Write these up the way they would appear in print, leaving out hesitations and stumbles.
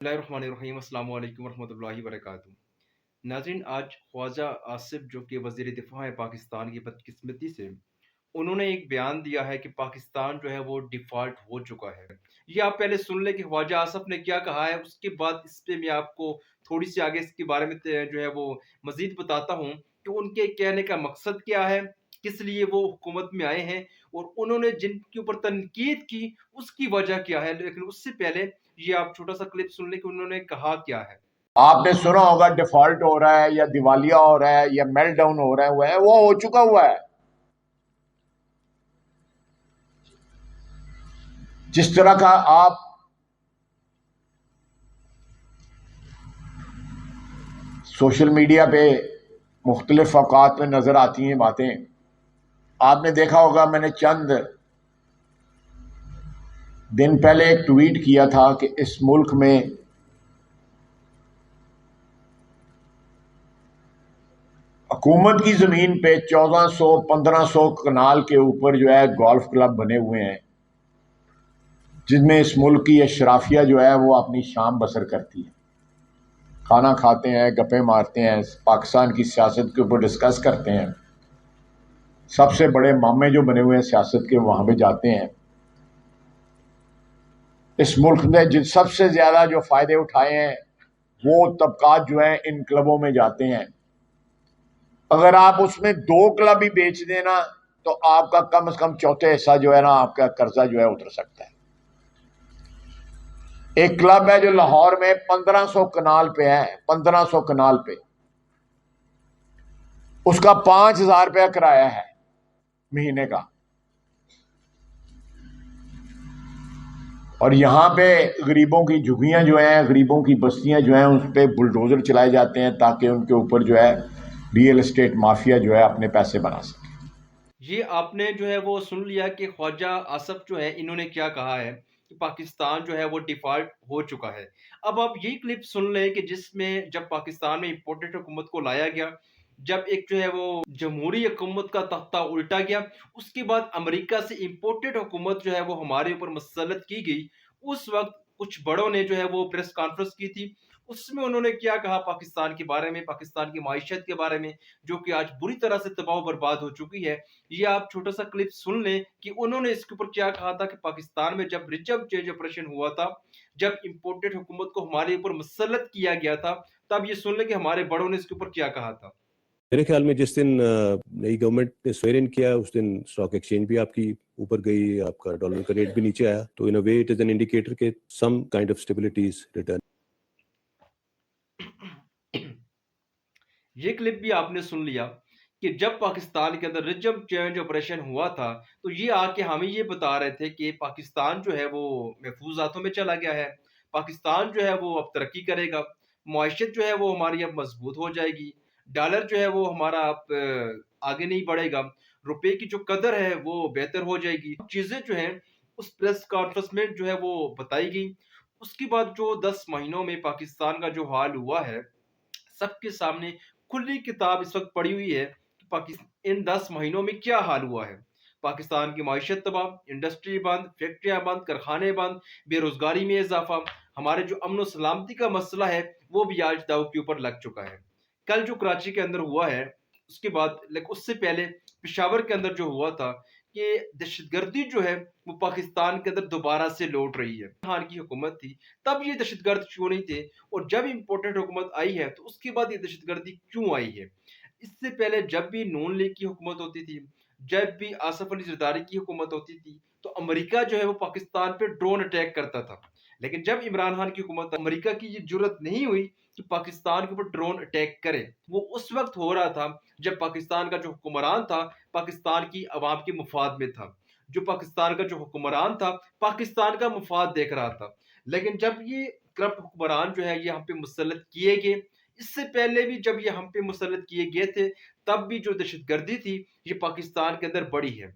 بسم اللہ الرحمن الرحیم، السلام علیکم ورحمۃ اللہ وبرکاتہ۔ ناظرین، آج خواجہ آصف جو کہ وزیر دفاع ہے پاکستان کی، بدقسمتی سے انہوں نے ایک بیان دیا ہے کہ پاکستان جو ہے وہ ڈیفالٹ ہو چکا ہے۔ یہ آپ پہلے سن لیں کہ خواجہ آصف نے کیا کہا ہے، اس کے بعد اس پہ میں آپ کو تھوڑی سی آگے اس کے بارے میں جو ہے وہ مزید بتاتا ہوں کہ ان کے کہنے کا مقصد کیا ہے، کس لیے وہ حکومت میں آئے ہیں، اور انہوں نے جن کے اوپر تنقید کی اس کی وجہ کیا ہے۔ لیکن اس سے پہلے یہ آپ چھوٹا سا کلپ سن لیں کہ انہوں نے کہا کیا ہے۔ آپ نے سنا ہوگا ڈیفالٹ ہو رہا ہے یا دیوالیہ ہو رہا ہے یا میلٹ ڈاؤن ہو رہا ہے، وہ ہو چکا ہوا ہے۔ جس طرح کا آپ سوشل میڈیا پہ مختلف اوقات میں نظر آتی ہیں باتیں، آپ نے دیکھا ہوگا، میں نے چند دن پہلے ایک ٹویٹ کیا تھا کہ اس ملک میں حکومت کی زمین پہ 1400-1500 کنال کے اوپر جو ہے گولف کلب بنے ہوئے ہیں، جن میں اس ملک کی اشرافیہ جو ہے وہ اپنی شام بسر کرتی ہے، کھانا کھاتے ہیں، گپیں مارتے ہیں، پاکستان کی سیاست کے اوپر ڈسکس کرتے ہیں۔ سب سے بڑے مامے جو بنے ہوئے ہیں سیاست کے، وہاں پہ جاتے ہیں۔ اس ملک نے جن سب سے زیادہ جو فائدے اٹھائے ہیں وہ طبقات جو ہیں ان کلبوں میں جاتے ہیں۔ اگر آپ اس میں 2 کلب بھی بیچ دینا تو آپ کا کم از کم چوتھے حصہ جو ہے نا، آپ کا قرضہ جو ہے اتر سکتا ہے۔ ایک کلب ہے جو لاہور میں 1500 کنال پہ ہے، 1500 کنال پہ، اس کا 5000 روپیہ کرایہ ہے مہینے کا، اور یہاں پہ غریبوں کی جھگیاں جو ہیں، غریبوں کی بستیاں جو ہیں، اس پہ بلڈوزر چلائے جاتے ہیں تاکہ ان کے اوپر جو ہے ریئل اسٹیٹ مافیا جو ہے اپنے پیسے بنا سکے۔ یہ آپ نے جو ہے وہ سن لیا کہ خواجہ آصف جو ہے انہوں نے کیا کہا ہے کہ پاکستان جو ہے وہ ڈیفالٹ ہو چکا ہے۔ اب آپ یہی کلپ سن لیں کہ جس میں جب پاکستان میں امپورٹڈ حکومت کو لایا گیا، جب ایک جو ہے وہ جمہوری حکومت کا تختہ الٹا گیا، اس کے بعد امریکہ سے امپورٹڈ حکومت جو ہے وہ ہمارے اوپر مسلط کی گئی، اس وقت کچھ بڑوں نے جو ہے وہ پریس کانفرنس کی تھی۔ اس میں انہوں نے کیا کہا پاکستان کے بارے میں، پاکستان کی معیشت کے بارے میں، جو کہ آج بری طرح سے تباہ و برباد ہو چکی ہے۔ یہ آپ چھوٹا سا کلپ سن لیں کہ انہوں نے اس کے اوپر کیا کہا تھا کہ پاکستان میں جب ریجم چینج آپریشن ہوا تھا، جب امپورٹڈ حکومت کو ہمارے اوپر مسلط کیا گیا تھا، تب یہ سن لیں کہ ہمارے بڑوں نے اس کے اوپر کیا کہا تھا۔ میرے خیال میں جس دن نئی گورنمنٹ نے سویئر ان کیا، اس دن اسٹاک ایکسچینج بھی آپ کی اوپر گئی، آپ کا ڈالر کا ریٹ بھی نیچے آیا، تو in a way it is an indicator کہ some kind of stability is return. یہ کلپ بھی آپ نے سن لیا کہ جب پاکستان کے اندر ریجم چینج آپریشن ہوا تھا تو یہ آ کے ہمیں یہ بتا رہے تھے کہ پاکستان جو ہے وہ محفوظ ہاتھوں میں چلا گیا ہے، پاکستان جو ہے وہ اب ترقی کرے گا، معیشت جو ہے وہ ہماری اب مضبوط ہو جائے گی، ڈالر جو ہے وہ ہمارا اب آگے نہیں بڑھے گا، روپے کی جو قدر ہے وہ بہتر ہو جائے گی۔ چیزیں جو ہیں اس پریس کانفرنس میں جو ہے وہ بتائی گئی۔ اس کے بعد جو 10 مہینوں میں پاکستان کا جو حال ہوا ہے، سب کے سامنے کھلی کتاب اس وقت پڑی ہوئی ہے کہ پاکستان ان 10 مہینوں میں کیا حال ہوا ہے۔ پاکستان کی معیشت تباہ، انڈسٹری بند، فیکٹریاں بند، کارخانے بند، بے روزگاری میں اضافہ، ہمارے جو امن و سلامتی کا مسئلہ ہے وہ بھی آج داؤ کے اوپر لگ چکا ہے۔ کل جو کراچی کے اندر ہوا ہے، اس کے بعد اس سے پہلے پشاور کے اندر جو ہوا تھا کہ دہشت گردی جو ہے وہ پاکستان کے اندر دوبارہ سے لوٹ رہی ہے۔ خان کی حکومت تھی تب یہ دہشت گرد کیوں نہیں تھے، اور جب امپورٹنٹ حکومت آئی ہے تو اس کے بعد یہ دہشت گردی کیوں آئی ہے؟ اس سے پہلے جب بھی نون لیگ کی حکومت ہوتی تھی، جب بھی آصف علی زرداری کی حکومت ہوتی تھی، تو امریکہ جو ہے وہ پاکستان پہ ڈرون اٹیک کرتا تھا۔ لیکن جب عمران خان کی حکومت، امریکہ کی یہ جرت نہیں ہوئی کہ پاکستان کے اوپر ڈرون اٹیک کرے۔ وہ اس وقت ہو رہا تھا جب پاکستان کا جو حکمران تھا پاکستان کی عوام کے مفاد میں تھا، جو پاکستان کا جو حکمران تھا پاکستان کا مفاد دیکھ رہا تھا۔ لیکن جب یہ کرپٹ حکمران جو ہے یہ ہم پہ مسلط کیے گئے، اس سے پہلے بھی جب یہ ہم پہ مسلط کیے گئے تھے، تب بھی جو دہشت گردی تھی یہ پاکستان کے اندر بڑی ہے۔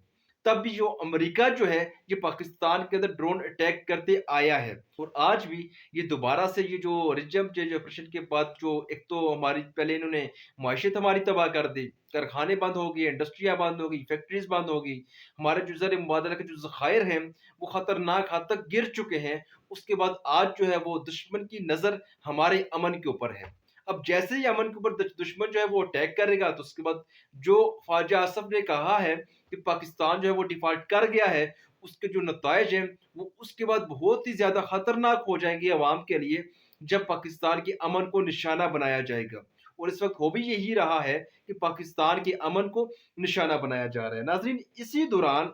तब भी जो अमेरिका जो है ये पाकिस्तान के अंदर ड्रोन अटैक करते आया है, और आज भी ये दोबारा से ये जो रिजम चेंज ऑपरेशन के बाद जो एक तो हमारी पहले इन्होंने माशियत हमारी तबाह कर दी, कारखाने बंद हो गए, इंडस्ट्रियाँ बंद हो गई, फैक्ट्रीज बंद हो गई, हमारे जो ज़र मुबादला के जो ज़खायर हैं वो ख़तरनाक हद तक गिर चुके हैं। उसके बाद आज जो है वो दुश्मन की नज़र हमारे अमन के ऊपर है। अब जैसे ही अमन के ऊपर दुश्मन जो है वो अटैक करेगा, तो उसके बाद जो ख्वाजा आसफ ने कहा है कि पाकिस्तान जो है वो डिफ़ॉल्ट कर गया है, उसके जो नताइज हैं वो उसके बाद बहुत ही ज़्यादा ख़तरनाक हो जाएंगे अवाम के लिए, जब पाकिस्तान के अमन को निशाना बनाया जाएगा। और इस वक्त हो भी यही रहा है कि पाकिस्तान के अमन को निशाना बनाया जा रहा है। नाज़रीन, इसी दौरान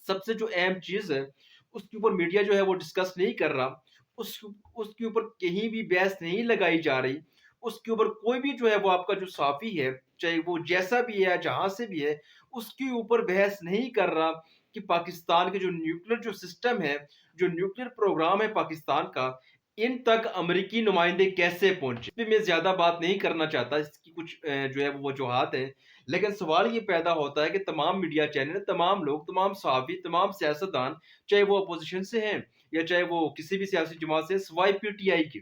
सबसे जो अहम चीज़ है उसके ऊपर मीडिया जो है वो डिस्कस नहीं कर रहा, उसके ऊपर कहीं भी बहस नहीं लगाई जा रही, उसके ऊपर कोई भी जो है वो आपका जो साफ़ी है, चाहे वो जैसा भी है, जहाँ से भी है, उसके ऊपर बहस नहीं कर रहा कि पाकिस्तान के जो न्यूक्लियर जो सिस्टम है, जो न्यूक्लियर प्रोग्राम है पाकिस्तान का, इन तक अमेरिकी नुमाइंदे कैसे पहुँचे। इस पे मैं ज़्यादा बात नहीं करना चाहता, इसकी कुछ जो है वो वजूहात हैं। लेकिन सवाल ये पैदा होता है कि तमाम मीडिया चैनल, तमाम लोग, तमाम सहाफ़ी, तमाम सियासतदान, चाहे वो अपोज़िशन से हैं या चाहे वो किसी भी सियासी जमात से, सिवाय पीटीआई के।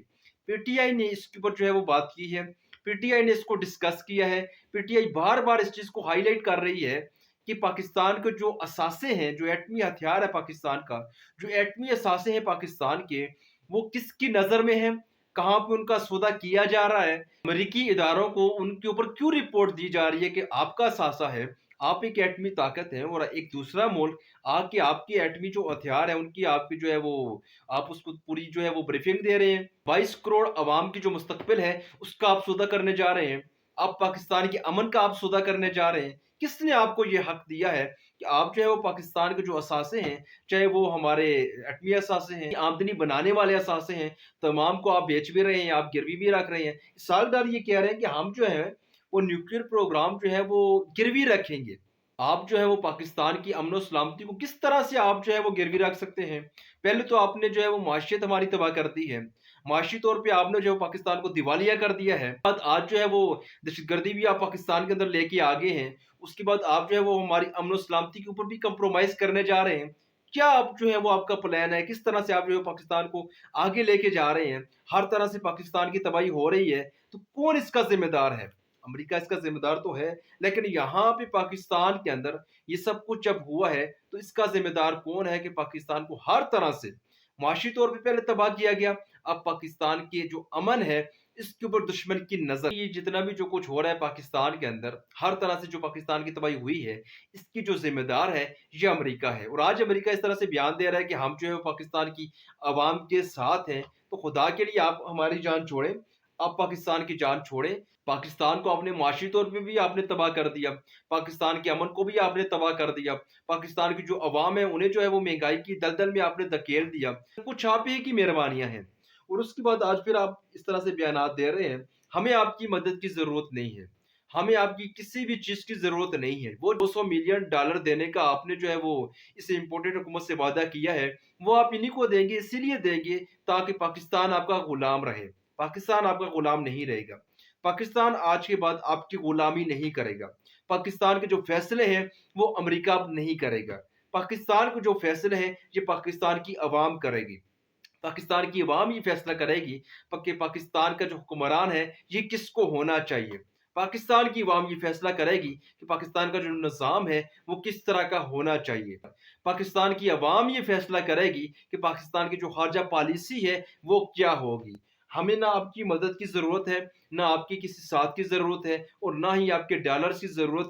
पीटीआई ने इसके ऊपर जो है वो बात की है, पीटीआई ने इसको डिस्कस किया है, पीटीआई बार-बार इस चीज़ को हाइलाइट कर रही है कि पाकिस्तान के जो असासे हैं, जो एटमी हथियार है पाकिस्तान का, जो एटमी असासे हैं पाकिस्तान के, वो किसकी नज़र में हैं, कहाँ पे उनका सौदा किया जा रहा है, अमेरिकी इदारों को उनके ऊपर क्यों रिपोर्ट दी जा रही है कि आपका असासा है, आप एक एटमी ताकत हैं और एक दूसरा मुल्क आके आपकी एटमी जो हथियार है उनकी आपकी जो है वो आप उसको पूरी जो है वो ब्रीफिंग दे रहे हैं। 22 करोड़ अवाम की जो मुस्तकबिल है उसका आप सौदा करने जा रहे हैं। आप पाकिस्तान के अमन का आप सौदा करने जा रहे हैं। किसने आपको ये हक दिया है कि आप जो है वो पाकिस्तान के जो असासे हैं, चाहे वो हमारे एटमी असासे हैं, आमदनी बनाने वाले असासे हैं, तमाम को आप बेच भी रहे हैं, आप गिरवी भी रख रहे हैं। सालदार ये कह रहे हैं कि हम जो है वो न्यूक्लियर प्रोग्राम जो है वो गिरवी रखेंगे। आप जो है वो पाकिस्तान की अमन और सलामती को किस तरह से आप जो है वो गिरवी रख सकते हैं? पहले तो आपने जो है वो माशियत हमारी तबाह कर दी है। माशी तौर पे आपने जो है पाकिस्तान को दिवालिया कर दिया है। बाद आज जो है वो दहशतगर्दी भी आप पाकिस्तान के अंदर लेके आ गए हैं। उसके बाद आप जो है वो हमारी अमन और सलामती के ऊपर भी कंप्रोमाइज़ करने जा रहे हैं। क्या आप जो है वो आपका प्लान है? किस तरह से आप जो है पाकिस्तान को आगे लेके जा रहे हैं? हर तरह से पाकिस्तान की तबाही हो रही है, तो कौन इसका ज़िम्मेदार है? अमेरिका इसका ज़िम्मेदार तो है, लेकिन यहाँ पे पाकिस्तान के अंदर ये सब कुछ जब हुआ है, तो इसका ज़िम्मेदार कौन है कि पाकिस्तान को हर तरह से माशी तौर पे पहले तबाह किया गया, अब पाकिस्तान के जो अमन है, इसके ऊपर दुश्मन की नज़र। ये जितना भी जो कुछ हो रहा है पाकिस्तान के अंदर, हर तरह से जो पाकिस्तान की तबाही हुई है, इसकी जो ज़िम्मेदार है, ये अमेरिका है। और आज अमेरिका इस तरह से बयान दे रहा है कि हम जो है वो पाकिस्तान की अवाम के साथ हैं, तो खुदा के लिए आप हमारी जान छोड़ें, आप पाकिस्तान की जान छोड़ें। पाकिस्तान को आपने माशी तौर पे भी आपने तबाह कर दिया, पाकिस्तान के अमन को भी आपने तबाह कर दिया, पाकिस्तान की जो अवाम है उन्हें जो है वो महंगाई की दलदल में आपने धकेल दिया। कुछ आप ही की मेहरबानियाँ हैं, और उसके बाद आज फिर आप इस तरह से बयानात दे रहे हैं। हमें आपकी मदद की ज़रूरत नहीं है, हमें आपकी किसी भी चीज़ की ज़रूरत नहीं है। वो $200 मिलियन देने का आपने जो है वो इस इम्पोर्टेड हुकूमत से वादा किया है, वो आप इन्हीं को देंगे, इसीलिए देंगे ताकि पाकिस्तान आपका गुलाम रहे। पाकिस्तान आपका गुलाम नहीं रहेगा। पाकिस्तान आज के बाद आपकी गुलामी नहीं करेगा। पाकिस्तान के जो फैसले हैं वो अमेरिका अब नहीं करेगा। पाकिस्तान के जो फैसले हैं ये पाकिस्तान की अवाम करेगी। पाकिस्तान की अवाम ये फैसला करेगी कि पाकिस्तान का जो हुक्मरान है ये किसको होना चाहिए। पाकिस्तान की अवाम ये फैसला करेगी कि पाकिस्तान का जो निज़ाम है वो किस तरह का होना चाहिए। पाकिस्तान की अवाम ये फैसला करेगी कि पाकिस्तान की जो ख़ारजा पॉलिसी है वो क्या होगी। हमें ना आपकी मदद की ज़रूरत है, ना आपकी किसी साथ की ज़रूरत है, और ना ही आपके डॉलर्स की ज़रूरत